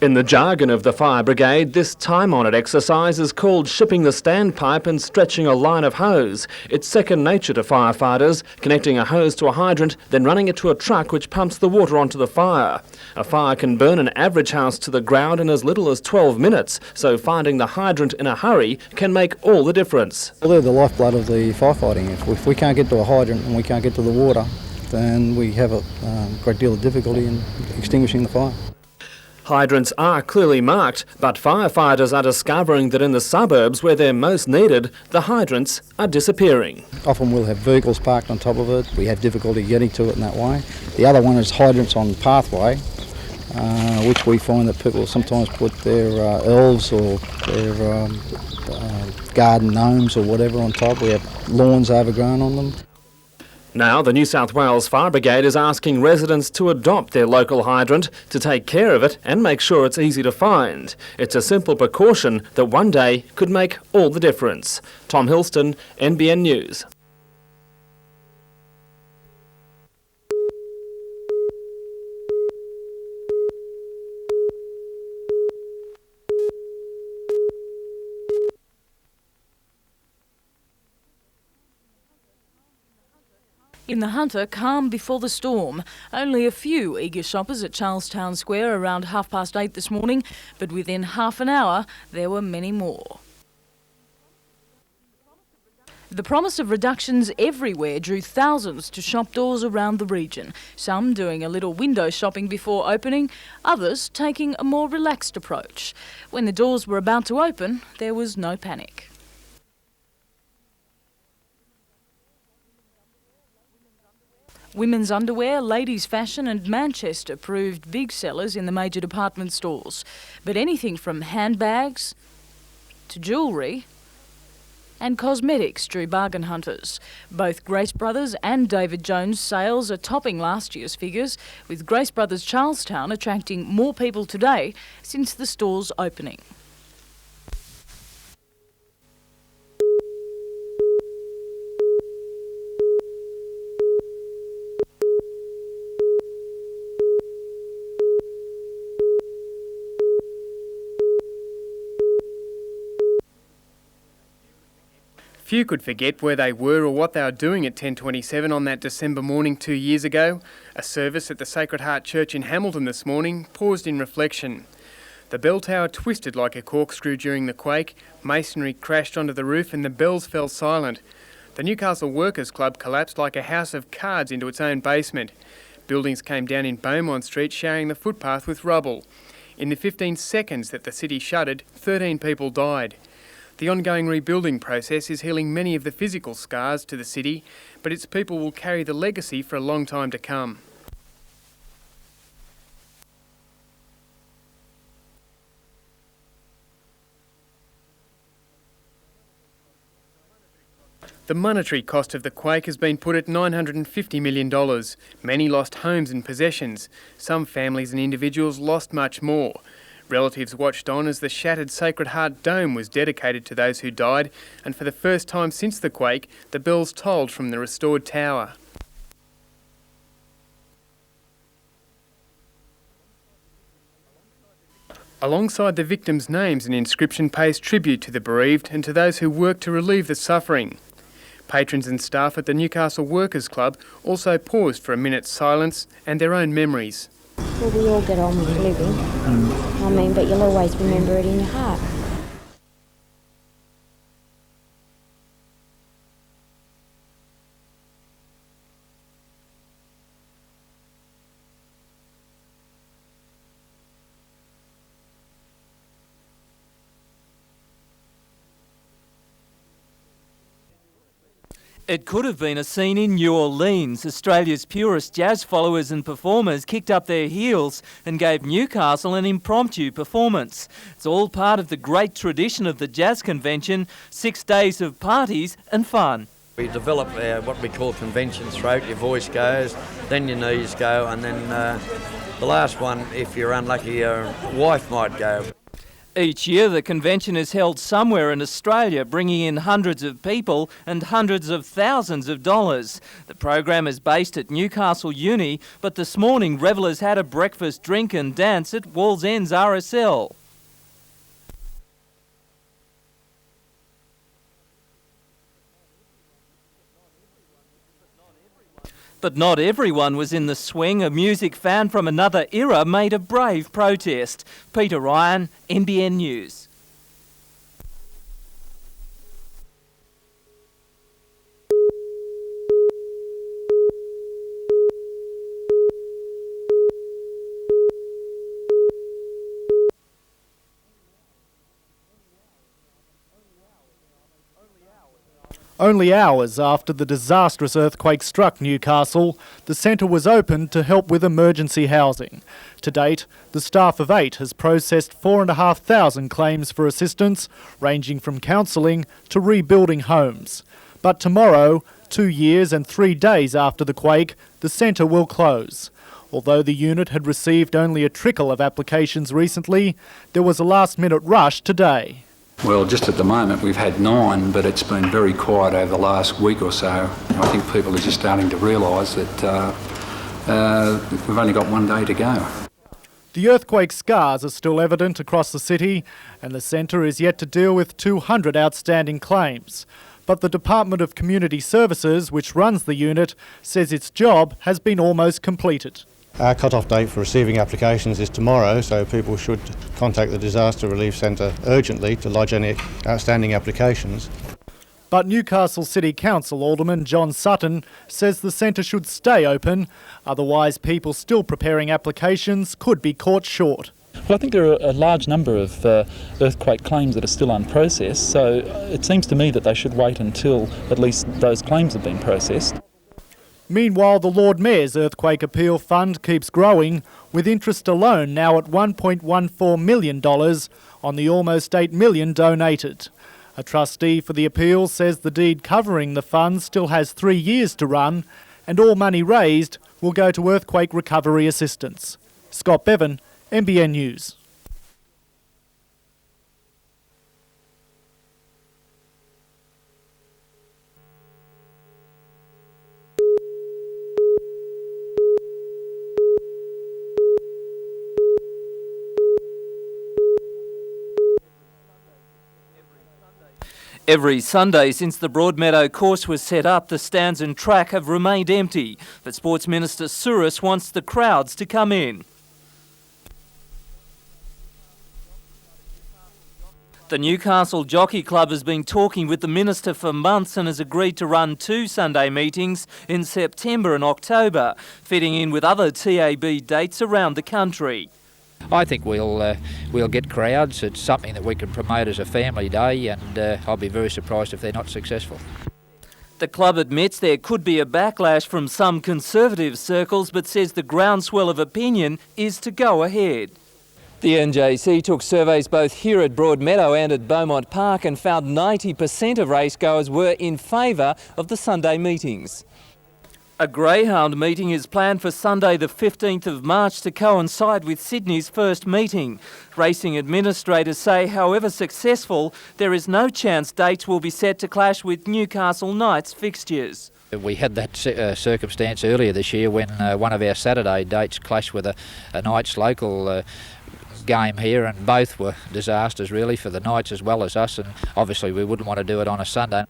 In the jargon of the fire brigade, this time-honoured exercise is called shipping the standpipe and stretching a line of hose. It's second nature to firefighters, connecting a hose to a hydrant, then running it to a truck which pumps the water onto the fire. A fire can burn an average house to the ground in as little as 12 minutes, so finding the hydrant in a hurry can make all the difference. Well, they're the lifeblood of the firefighting. If we can't get to a hydrant and we can't get to the water, then we have a great deal of difficulty in extinguishing the fire. Hydrants are clearly marked, but firefighters are discovering that in the suburbs where they're most needed, the hydrants are disappearing. Often we'll have vehicles parked on top of it. We have difficulty getting to it in that way. The other one is hydrants on pathway, which we find that people sometimes put their elves or their garden gnomes or whatever on top. We have lawns overgrown on them. Now, the New South Wales Fire Brigade is asking residents to adopt their local hydrant, to take care of it and make sure it's easy to find. It's a simple precaution that one day could make all the difference. Tom Hilston, NBN News. In the Hunter, calm before the storm. Only a few eager shoppers at Charlestown Square around 8:30 this morning, but within half an hour there were many more. The promise of reductions everywhere drew thousands to shop doors around the region, some doing a little window shopping before opening, others taking a more relaxed approach. When the doors were about to open, there was no panic. Women's underwear, ladies' fashion and Manchester proved big sellers in the major department stores. But anything from handbags to jewellery and cosmetics drew bargain hunters. Both Grace Brothers and David Jones sales are topping last year's figures, with Grace Brothers Charlestown attracting more people today since the store's opening. Few could forget where they were or what they were doing at 10:27 on that December morning 2 years ago. A service at the Sacred Heart Church in Hamilton this morning paused in reflection. The bell tower twisted like a corkscrew during the quake, masonry crashed onto the roof and the bells fell silent. The Newcastle Workers Club collapsed like a house of cards into its own basement. Buildings came down in Beaumont Street, showering the footpath with rubble. In the 15 seconds that the city shuddered, 13 people died. The ongoing rebuilding process is healing many of the physical scars to the city, but its people will carry the legacy for a long time to come. The monetary cost of the quake has been put at $950 million. Many lost homes and possessions. Some families and individuals lost much more. Relatives watched on as the shattered Sacred Heart Dome was dedicated to those who died, and for the first time since the quake, the bells tolled from the restored tower. Alongside the victims' names, an inscription pays tribute to the bereaved and to those who worked to relieve the suffering. Patrons and staff at the Newcastle Workers Club also paused for a minute's silence and their own memories. Well, we all get on with living, but you'll always remember it in your heart. It could have been a scene in New Orleans. Australia's purest jazz followers and performers kicked up their heels and gave Newcastle an impromptu performance. It's all part of the great tradition of the Jazz Convention, 6 days of parties and fun. We develop what we call convention throat. Your voice goes, then your knees go, and then the last one, if you're unlucky, your wife might go. Each year the convention is held somewhere in Australia, bringing in hundreds of people and hundreds of thousands of dollars. The program is based at Newcastle Uni, but this morning revellers had a breakfast, drink and dance at Wallsends RSL. But not everyone was in the swing. A music fan from another era made a brave protest. Peter Ryan, NBN News. Only hours after the disastrous earthquake struck Newcastle, the centre was opened to help with emergency housing. To date, the staff of 8 has processed 4,500 claims for assistance, ranging from counselling to rebuilding homes. But tomorrow, 2 years and 3 days after the quake, the centre will close. Although the unit had received only a trickle of applications recently, there was a last-minute rush today. Well, just at the moment we've had 9, but it's been very quiet over the last week or so. I think people are just starting to realise that we've only got 1 day to go. The earthquake scars are still evident across the city, and the centre is yet to deal with 200 outstanding claims. But the Department of Community Services, which runs the unit, says its job has been almost completed. Our cut-off date for receiving applications is tomorrow, so people should contact the Disaster Relief Centre urgently to lodge any outstanding applications. But Newcastle City Council Alderman John Sutton says the centre should stay open, otherwise people still preparing applications could be caught short. Well, I think there are a large number of earthquake claims that are still unprocessed, so it seems to me that they should wait until at least those claims have been processed. Meanwhile, the Lord Mayor's Earthquake Appeal Fund keeps growing, with interest alone now at $1.14 million on the almost $8 million donated. A trustee for the appeal says the deed covering the fund still has 3 years to run, and all money raised will go to earthquake recovery assistance. Scott Bevan, NBN News. Every Sunday since the Broadmeadow course was set up, the stands and track have remained empty. But Sports Minister Torres wants the crowds to come in. The Newcastle Jockey Club has been talking with the Minister for months and has agreed to run 2 Sunday meetings in September and October, fitting in with other TAB dates around the country. I think we'll get crowds. It's something that we can promote as a family day, and I'll be very surprised if they're not successful. The club admits there could be a backlash from some conservative circles, but says the groundswell of opinion is to go ahead. The NJC took surveys both here at Broadmeadow and at Beaumont Park and found 90% of racegoers were in favour of the Sunday meetings. A greyhound meeting is planned for Sunday the 15th of March to coincide with Sydney's first meeting. Racing administrators say, however successful, there is no chance dates will be set to clash with Newcastle Knights fixtures. We had that circumstance earlier this year when one of our Saturday dates clashed with a Knights local game here, and both were disasters really for the Knights as well as us, and obviously we wouldn't want to do it on a Sunday.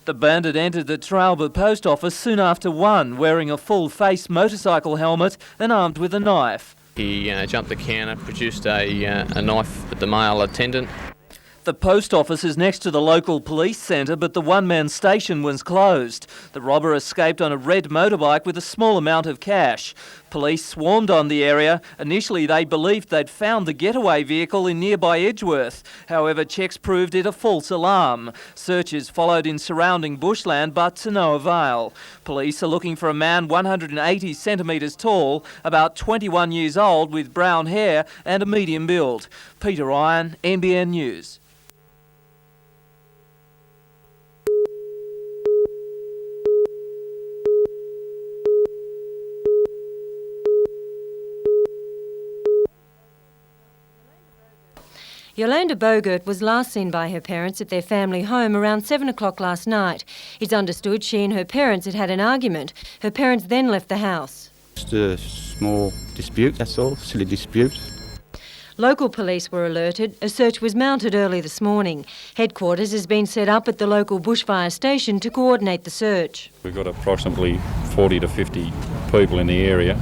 The bandit entered the Tralba post office soon after 1, wearing a full-face motorcycle helmet and armed with a knife. He jumped the counter, produced a knife at the male attendant. The post office is next to the local police centre, but the one-man station was closed. The robber escaped on a red motorbike with a small amount of cash. Police swarmed on the area. Initially, they believed they'd found the getaway vehicle in nearby Edgeworth. However, checks proved it a false alarm. Searches followed in surrounding bushland, but to no avail. Police are looking for a man 180 centimetres tall, about 21 years old, with brown hair and a medium build. Peter Ryan, NBN News. Yolanda Bogert was last seen by her parents at their family home around 7 o'clock last night. It's understood she and her parents had had an argument. Her parents then left the house. Just a small dispute, that's all, silly dispute. Local police were alerted. A search was mounted early this morning. Headquarters has been set up at the local bushfire station to coordinate the search. We've got approximately 40 to 50 people in the area.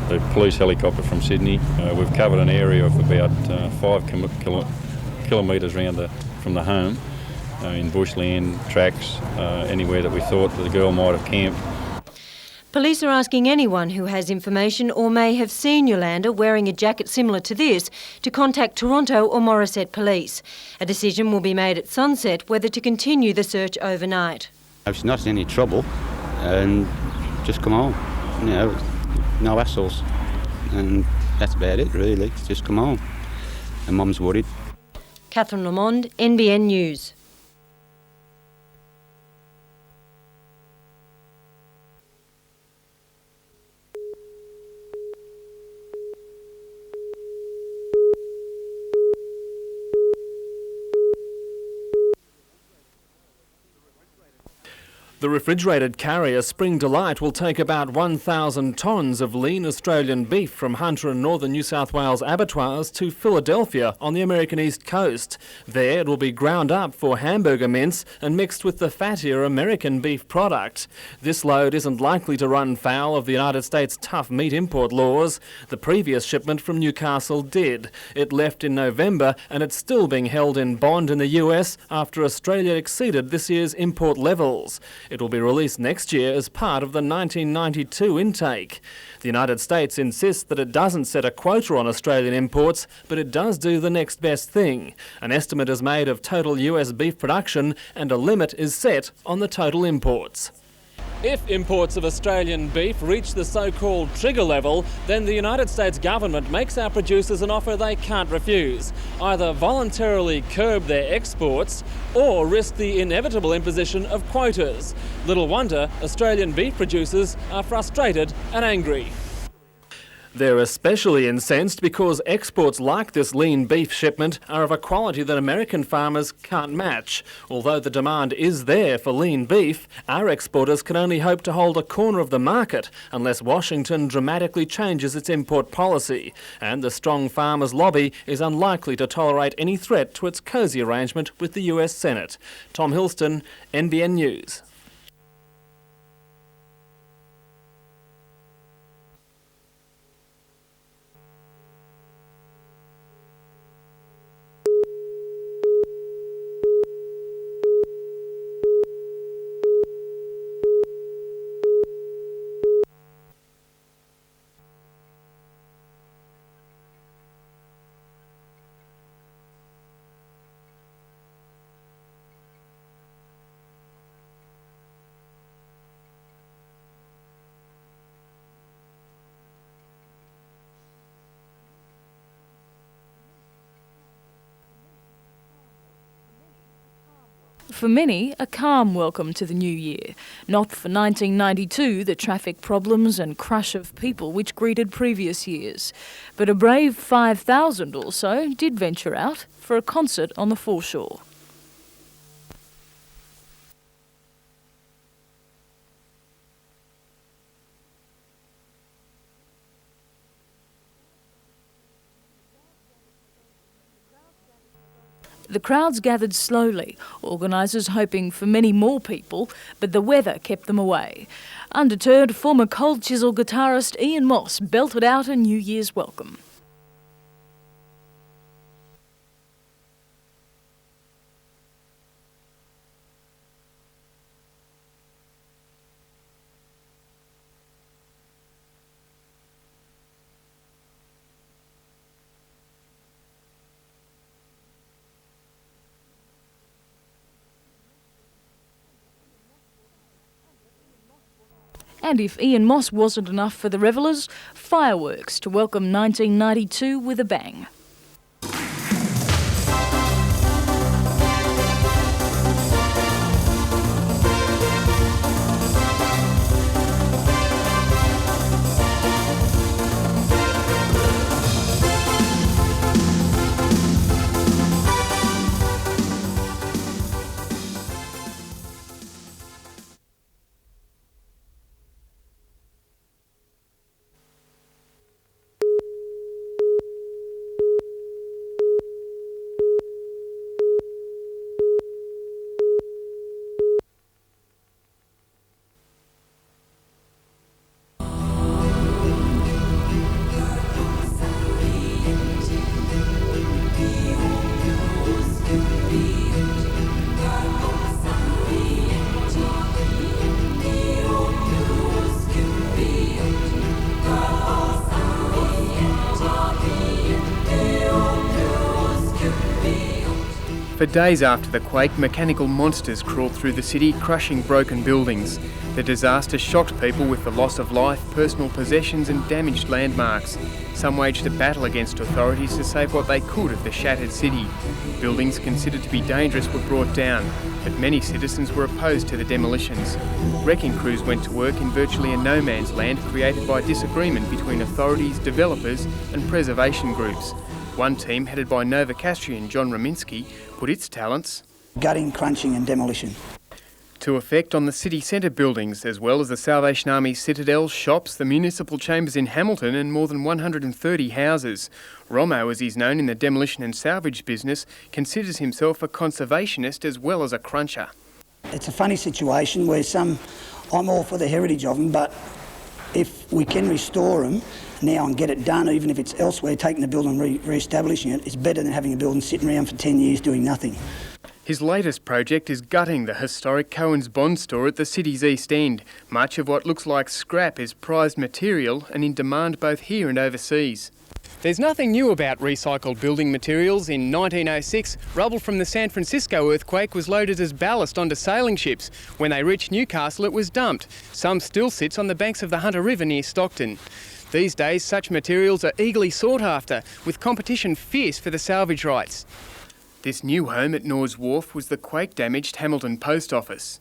The police helicopter from Sydney. We've covered an area of about 5 kilometres from the home, in bushland, tracks, anywhere that we thought that the girl might have camped. Police are asking anyone who has information or may have seen Yolanda wearing a jacket similar to this to contact Toronto or Morisset Police. A decision will be made at sunset whether to continue the search overnight. If she's not in any trouble, and just come home, you know, no hassles, and that's about it really, just come home. And Mum's worried. Catherine Lamond, NBN News. The refrigerated carrier Spring Delight will take about 1,000 tonnes of lean Australian beef from Hunter and northern New South Wales abattoirs to Philadelphia on the American East Coast. There it will be ground up for hamburger mince and mixed with the fattier American beef product. This load isn't likely to run foul of the United States' tough meat import laws. The previous shipment from Newcastle did. It left in November and it's still being held in bond in the US after Australia exceeded this year's import levels. It will be released next year as part of the 1992 intake. The United States insists that it doesn't set a quota on Australian imports, but it does do the next best thing. An estimate is made of total US beef production and a limit is set on the total imports. If imports of Australian beef reach the so-called trigger level, then the United States government makes our producers an offer they can't refuse. Either voluntarily curb their exports or risk the inevitable imposition of quotas. Little wonder Australian beef producers are frustrated and angry. They're especially incensed because exports like this lean beef shipment are of a quality that American farmers can't match. Although the demand is there for lean beef, our exporters can only hope to hold a corner of the market unless Washington dramatically changes its import policy. And the strong farmers' lobby is unlikely to tolerate any threat to its cosy arrangement with the US Senate. Tom Hilston, NBN News. For many, a calm welcome to the new year. Not for 1992, the traffic problems and crush of people which greeted previous years. But a brave 5,000 or so did venture out for a concert on the foreshore. The crowds gathered slowly, organisers hoping for many more people, but the weather kept them away. Undeterred, former Cold Chisel guitarist Ian Moss belted out a New Year's welcome. And if Ian Moss wasn't enough for the revellers, fireworks to welcome 1992 with a bang. For days after the quake, mechanical monsters crawled through the city, crushing broken buildings. The disaster shocked people with the loss of life, personal possessions and damaged landmarks. Some waged a battle against authorities to save what they could of the shattered city. Buildings considered to be dangerous were brought down, but many citizens were opposed to the demolitions. Wrecking crews went to work in virtually a no-man's land created by disagreement between authorities, developers and preservation groups. One team, headed by Novocastrian John Rominski, put its talents gutting, crunching and demolition to effect on the city centre buildings, as well as the Salvation Army's citadel, shops, the municipal chambers in Hamilton and more than 130 houses. Romo, as he's known in the demolition and salvage business, considers himself a conservationist as well as a cruncher. It's a funny situation where I'm all for the heritage of them, but if we can restore them now and get it done, even if it's elsewhere, taking the building and re-establishing it, it's better than having a building sitting around for 10 years doing nothing. His latest project is gutting the historic Cohen's Bond store at the city's East End. Much of what looks like scrap is prized material and in demand both here and overseas. There's nothing new about recycled building materials. In 1906, rubble from the San Francisco earthquake was loaded as ballast onto sailing ships. When they reached Newcastle, it was dumped. Some still sits on the banks of the Hunter River near Stockton. These days, such materials are eagerly sought after, with competition fierce for the salvage rights. This new home at Nor's Wharf was the quake-damaged Hamilton Post Office.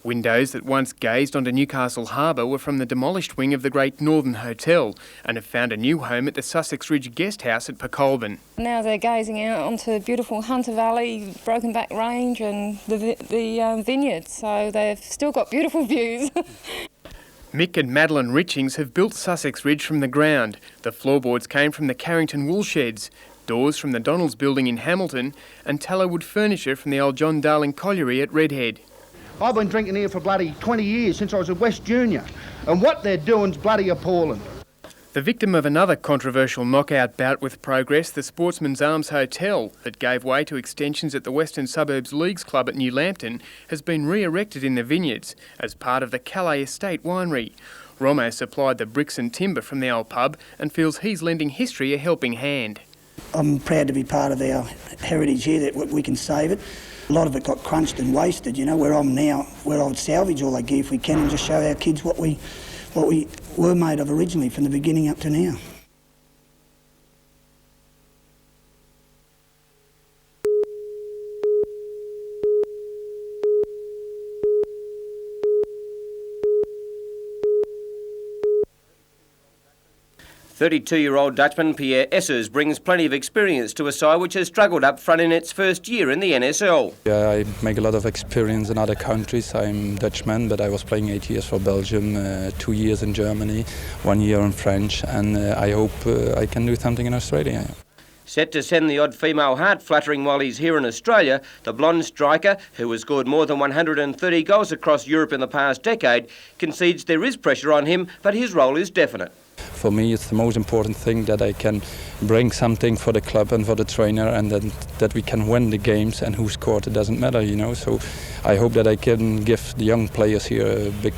Windows that once gazed onto Newcastle Harbour were from the demolished wing of the Great Northern Hotel and have found a new home at the Sussex Ridge Guest House at Pecolban. Now they're gazing out onto beautiful Hunter Valley, Broken Back Range and the vineyards, so they've still got beautiful views. Mick and Madeline Richings have built Sussex Ridge from the ground. The floorboards came from the Carrington wool sheds, doors from the Donalds building in Hamilton and tallow-wood furniture from the old John Darling colliery at Redhead. I've been drinking here for bloody 20 years since I was a West Junior, and what they're doing's bloody appalling. The victim of another controversial knockout bout with Progress, the Sportsman's Arms Hotel, that gave way to extensions at the Western Suburbs Leagues Club at New Lambton, has been re-erected in the vineyards as part of the Calais Estate Winery. Romo supplied the bricks and timber from the old pub and feels he's lending history a helping hand. I'm proud to be part of our heritage here, that we can save it. A lot of it got crunched and wasted, you know, where I'm now, where I would salvage all I gear if we can and just show our kids what we were made of originally from the beginning up to now. "32-year-old Dutchman Pierre Essers brings plenty of experience to a side which has struggled up front in its first year in the NSL. Yeah, I make a lot of experience in other countries. I'm Dutchman, but I was playing 8 years for Belgium, 2 years in Germany, 1 year in French, and I hope I can do something in Australia. Set to send the odd female heart fluttering while he's here in Australia, the blonde striker, who has scored more than 130 goals across Europe in the past decade, concedes there is pressure on him, but his role is definite. For me, it's the most important thing that I can bring something for the club and for the trainer, and that we can win the games, and who scored, it doesn't matter, you know. So I hope that I can give the young players here a big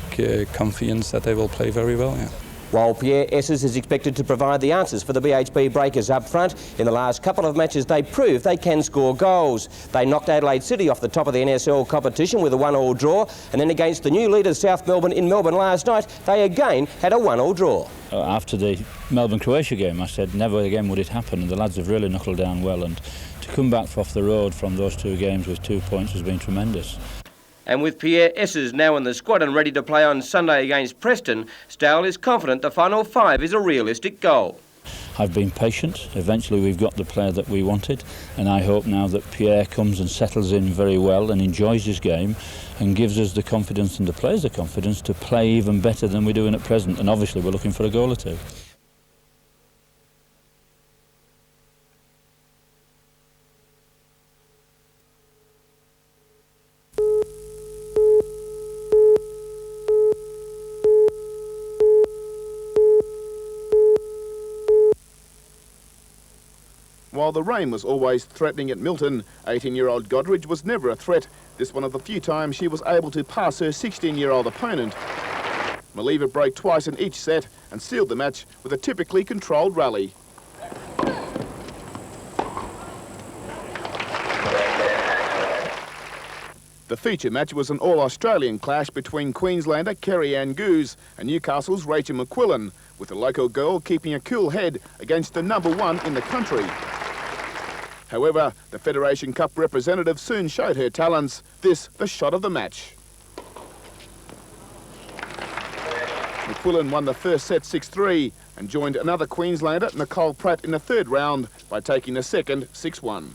confidence that they will play very well. Yeah. while Pierre Esses is expected to provide the answers for the BHP Breakers up front. In the last couple of matches they proved they can score goals. They knocked Adelaide City off the top of the NSL competition with a 1-1 draw, and then against the new leaders South Melbourne in Melbourne last night, they again had a 1-1 draw. After the Melbourne-Croatia game, I said never again would it happen, and the lads have really knuckled down well, and to come back off the road from those 2 games with 2 points has been tremendous. And with Pierre Esses now in the squad and ready to play on Sunday against Preston, Stowell is confident the final 5 is a realistic goal. I've been patient. Eventually we've got the player that we wanted, and I hope now that Pierre comes and settles in very well and enjoys his game and gives us the confidence and the players the confidence to play even better than we're doing at present, and obviously we're looking for a goal or 2. While the rain was always threatening at Milton, 18-year-old Godridge was never a threat. This one of the few times she was able to pass her 16-year-old opponent. Maliva broke twice in each set and sealed the match with a typically controlled rally. The feature match was an all-Australian clash between Queenslander Kerry-Ann Goose and Newcastle's Rachel McQuillan, with the local girl keeping a cool head against the #1 in the country. However, the Federation Cup representative soon showed her talents. This, the shot of the match. McQuillan won the first set 6-3 and joined another Queenslander, Nicole Pratt, in the 3rd round by taking the second 6-1.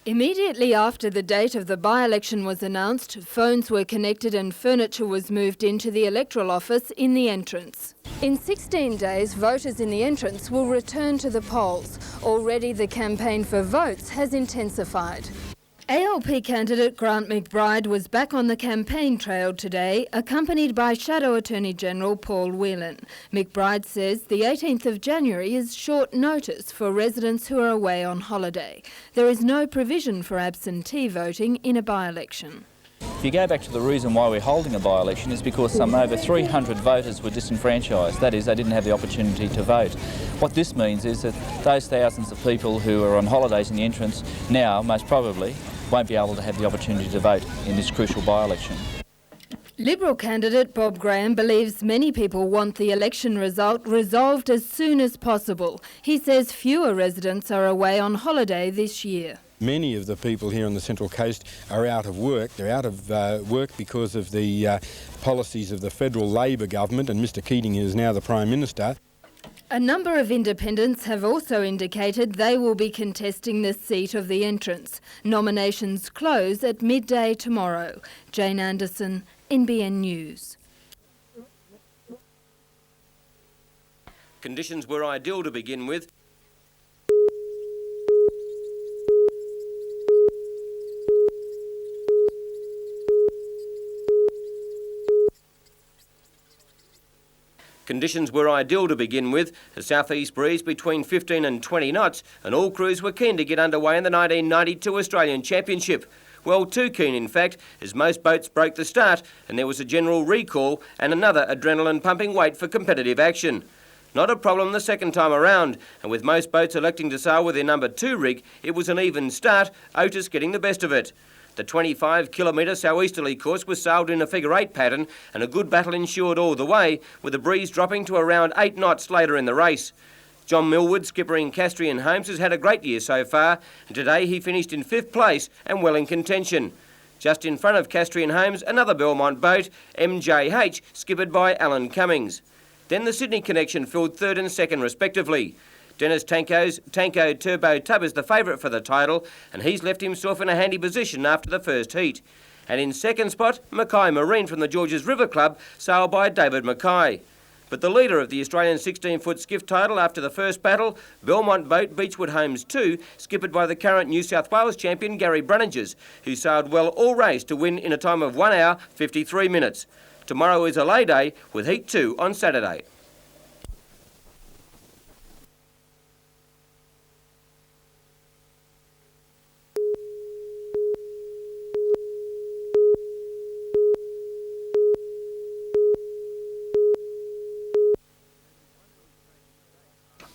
Immediately after the date of the by-election was announced, phones were connected and furniture was moved into the electoral office in the entrance. In 16 days, voters in the entrance will return to the polls. Already the campaign for votes has intensified. ALP candidate Grant McBride was back on the campaign trail today, accompanied by Shadow Attorney-General Paul Whelan. McBride says the 18th of January is short notice for residents who are away on holiday. There is no provision for absentee voting in a by-election. If you go back to the reason why we're holding a by-election is because some over 300 voters were disenfranchised. That is, they didn't have the opportunity to vote. What this means is that those thousands of people who are on holidays in the entrance now, most probably, won't be able to have the opportunity to vote in this crucial by-election. Liberal candidate Bob Graham believes many people want the election result resolved as soon as possible. He says fewer residents are away on holiday this year. Many of the people here on the Central Coast are out of work. They're out of work because of the policies of the federal Labor government, and Mr Keating is now the Prime Minister. A number of independents have also indicated they will be contesting the seat of the entrance. Nominations close at midday tomorrow. Jane Anderson, NBN News. Conditions were ideal to begin with. Conditions were ideal to begin with, a southeast breeze between 15 and 20 knots, and all crews were keen to get underway in the 1992 Australian Championship. Well, too keen in fact, as most boats broke the start and there was a general recall and another adrenaline-pumping wait for competitive action. Not a problem the second time around, and with most boats electing to sail with their number 2 rig, it was an even start, Otis getting the best of it. The 25-kilometre southeasterly course was sailed in a figure-8 pattern, and a good battle ensured all the way, with the breeze dropping to around 8 knots later in the race. John Millwood, skippering Castrian Holmes, has had a great year so far, and today he finished in 5th place and well in contention. Just in front of Castrian Holmes, another Belmont boat, MJH, skippered by Alan Cummings. Then the Sydney connection filled 3rd and 2nd respectively. Dennis Tanko's Tanko Turbo Tub is the favourite for the title, and he's left himself in a handy position after the first heat. And in second spot, Mackay Marine from the Georges River Club, sailed by David Mackay. But the leader of the Australian 16-foot skiff title after the first battle, Belmont boat Beechwood Homes 2, skippered by the current New South Wales champion Gary Brunninges, who sailed well all race to win in a time of 1 hour 53 minutes. Tomorrow is a lay day with Heat 2 on Saturday.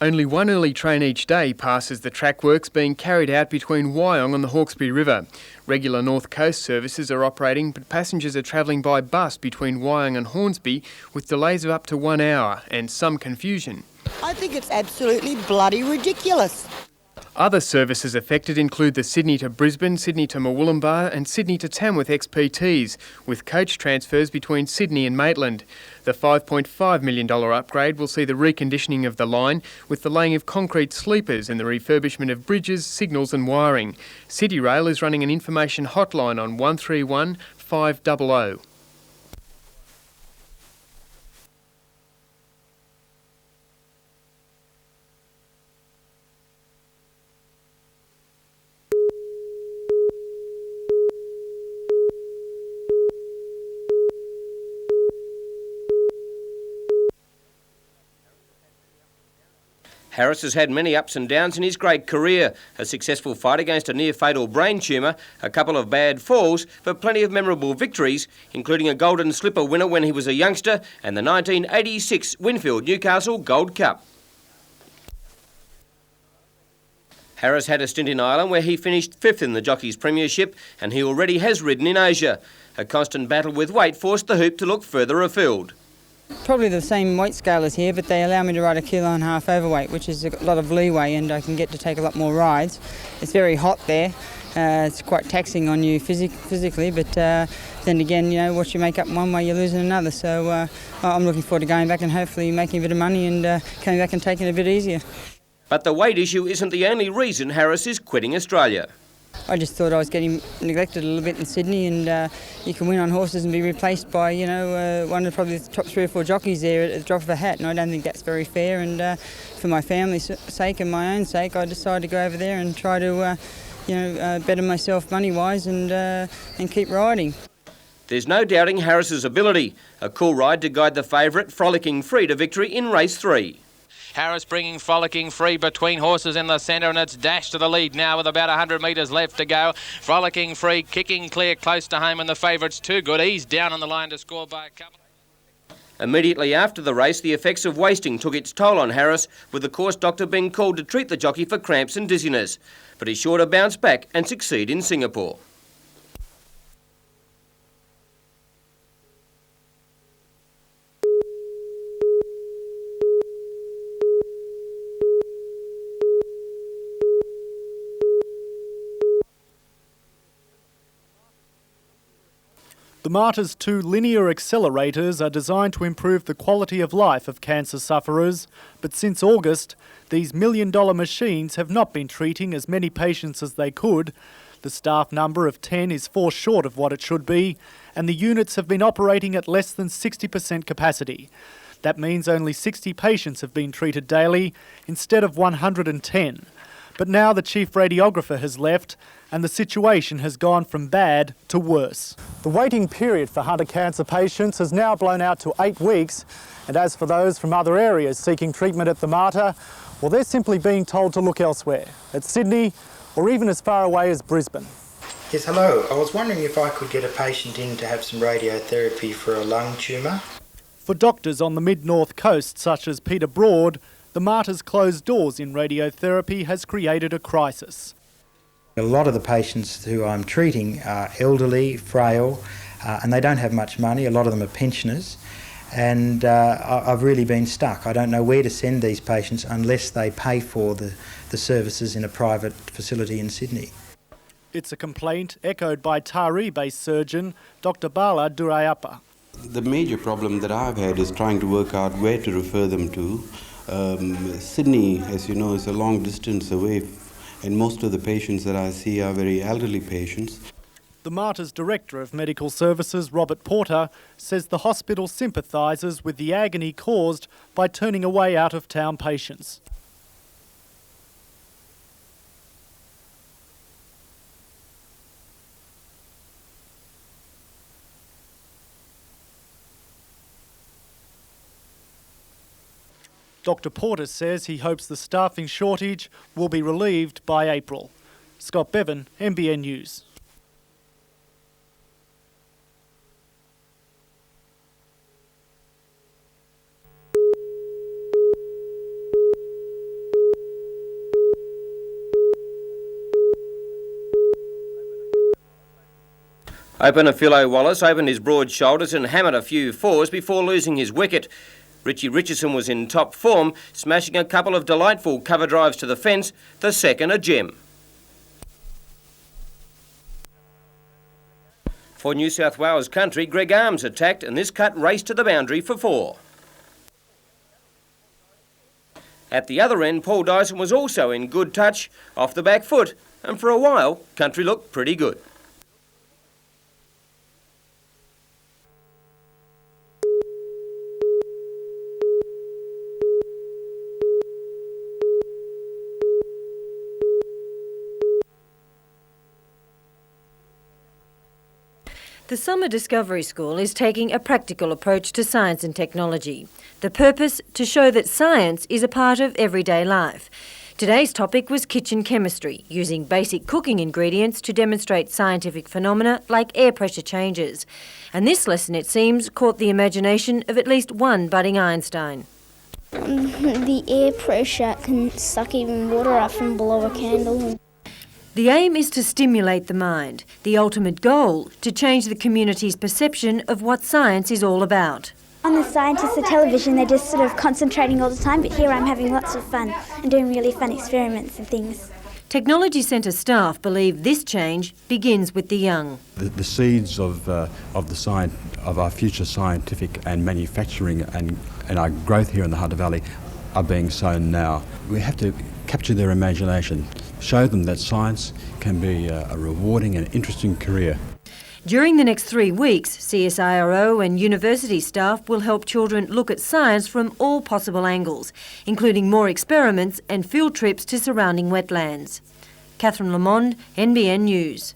Only one early train each day passes the track works being carried out between Wyong and the Hawkesbury River. Regular North Coast services are operating, but passengers are travelling by bus between Wyong and Hornsby with delays of up to 1 hour and some confusion. I think it's absolutely bloody ridiculous. Other services affected include the Sydney to Brisbane, Sydney to Murwillumbah and Sydney to Tamworth XPTs, with coach transfers between Sydney and Maitland. The $5.5 million upgrade will see the reconditioning of the line, with the laying of concrete sleepers and the refurbishment of bridges, signals and wiring. City Rail is running an information hotline on 131 500. Harris has had many ups and downs in his great career. A successful fight against a near-fatal brain tumour, a couple of bad falls, but plenty of memorable victories, including a Golden Slipper winner when he was a youngster and the 1986 Winfield Newcastle Gold Cup. Harris had a stint in Ireland where he finished 5th in the Jockeys Premiership, and he already has ridden in Asia. A constant battle with weight forced the hoop to look further afield. Probably the same weight scale as here, but they allow me to ride 1.5 kilos overweight, which is a lot of leeway, and I can get to take a lot more rides. It's very hot there. It's quite taxing on you physically, but then again, you know, what you make up in one way, you lose in another. So I'm looking forward to going back and hopefully making a bit of money and coming back and taking it a bit easier. But the weight issue isn't the only reason Harris is quitting Australia. I just thought I was getting neglected a little bit in Sydney, and you can win on horses and be replaced by, you know, one of probably the top 3 or 4 jockeys there at the drop of a hat, and I don't think that's very fair. And for my family's sake and my own sake, I decided to go over there and try to, better myself money-wise and keep riding. There's no doubting Harris's ability. A cool ride to guide the favourite, Frolicking Free, to victory in race 3. Harris bringing Frolicking Free between horses in the centre, and it's dashed to the lead now with about 100 metres left to go. Frolicking Free kicking clear close to home, and the favourite's too good. He's down on the line to score by a couple. Immediately after the race, the effects of wasting took its toll on Harris, with the course doctor being called to treat the jockey for cramps and dizziness. But he's sure to bounce back and succeed in Singapore. The Marta's 2 linear accelerators are designed to improve the quality of life of cancer sufferers, but since August, these $1 million machines have not been treating as many patients as they could. The staff number of 10 is 4 short of what it should be, and the units have been operating at less than 60% capacity. That means only 60 patients have been treated daily, instead of 110. But now the chief radiographer has left, and the situation has gone from bad to worse. The waiting period for hunter cancer patients has now blown out to 8 weeks, and as for those from other areas seeking treatment at the Marta, well, they're simply being told to look elsewhere, at Sydney or even as far away as Brisbane. Yes, hello. I was wondering if I could get a patient in to have some radiotherapy for a lung tumour. For doctors on the mid-north coast, such as Peter Broad, the Marta's closed doors in radiotherapy has created a crisis. A lot of the patients who I'm treating are elderly, frail, and they don't have much money. A lot of them are pensioners, and I've really been stuck. I don't know where to send these patients unless they pay for the services in a private facility in Sydney. It's a complaint echoed by Taree-based surgeon Dr. Bala Durayappa. The major problem that I've had is trying to work out where to refer them to. Sydney, as you know, is a long distance away, and most of the patients that I see are very elderly patients. The Mater's Director of Medical Services, Robert Porter, says the hospital sympathises with the agony caused by turning away out-of-town patients. Dr Porter says he hopes the staffing shortage will be relieved by April. Scott Bevan, NBN News. Opener Philo Wallace opened his broad shoulders and hammered a few fours before losing his wicket. Richie Richardson was in top form, smashing a couple of delightful cover drives to the fence, the second a gem. For New South Wales country, Greg Arms attacked and this cut raced to the boundary for 4. At the other end, Paul Dyson was also in good touch, off the back foot, and for a while, country looked pretty good. The Summer Discovery School is taking a practical approach to science and technology. The purpose, to show that science is a part of everyday life. Today's topic was kitchen chemistry, using basic cooking ingredients to demonstrate scientific phenomena like air pressure changes. And this lesson, it seems, caught the imagination of at least one budding Einstein. The air pressure can suck even water up from below a candle. The aim is to stimulate the mind. The ultimate goal, to change the community's perception of what science is all about. On the scientists at television, they're just sort of concentrating all the time, but here I'm having lots of fun and doing really fun experiments and things. Technology Centre staff believe this change begins with the young. The seeds of our future scientific and manufacturing and our growth here in the Hunter Valley are being sown now. We have to capture their imagination, show them that science can be a rewarding and interesting career. During the next 3 weeks, CSIRO and university staff will help children look at science from all possible angles, including more experiments and field trips to surrounding wetlands. Catherine Lamond, NBN News.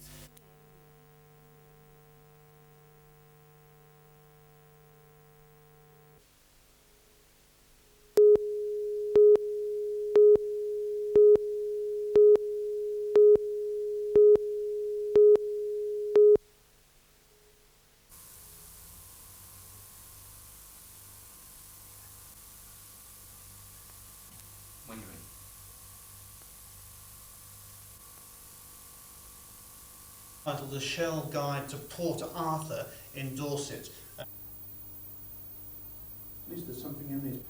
Titled The Shell Guide to Port Arthur in Dorset. At least there's something in these.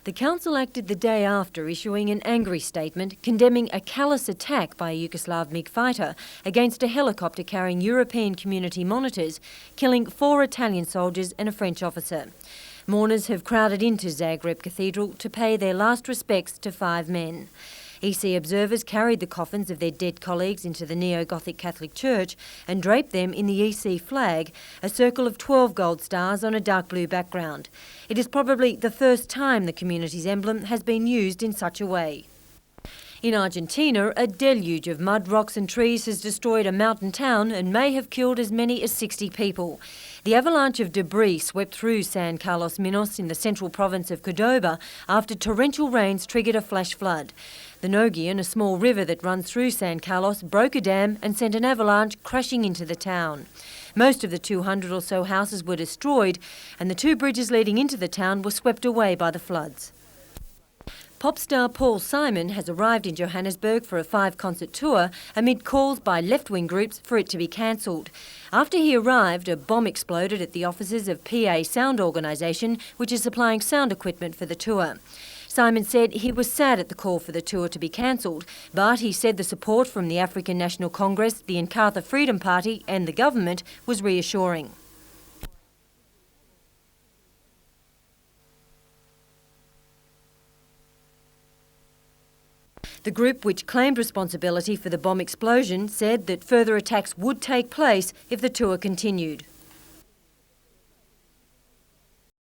The council acted the day after issuing an angry statement condemning a callous attack by a Yugoslav MiG fighter against a helicopter carrying European community monitors, killing 4 Italian soldiers and a French officer. Mourners have crowded into Zagreb Cathedral to pay their last respects to 5 men. EC observers carried the coffins of their dead colleagues into the neo-Gothic Catholic Church and draped them in the EC flag, a circle of 12 gold stars on a dark blue background. It is probably the first time the community's emblem has been used in such a way. In Argentina, a deluge of mud, rocks and trees has destroyed a mountain town and may have killed as many as 60 people. The avalanche of debris swept through San Carlos Minos in the central province of Cordoba after torrential rains triggered a flash flood. The Noguian, a small river that runs through San Carlos, broke a dam and sent an avalanche crashing into the town. Most of the 200 or so houses were destroyed and the 2 bridges leading into the town were swept away by the floods. Pop star Paul Simon has arrived in Johannesburg for a 5-concert tour amid calls by left-wing groups for it to be cancelled. After he arrived, a bomb exploded at the offices of PA Sound Organisation, which is supplying sound equipment for the tour. Simon said he was sad at the call for the tour to be cancelled, but he said the support from the African National Congress, the Inkatha Freedom Party and the government was reassuring. The group, which claimed responsibility for the bomb explosion, said that further attacks would take place if the tour continued.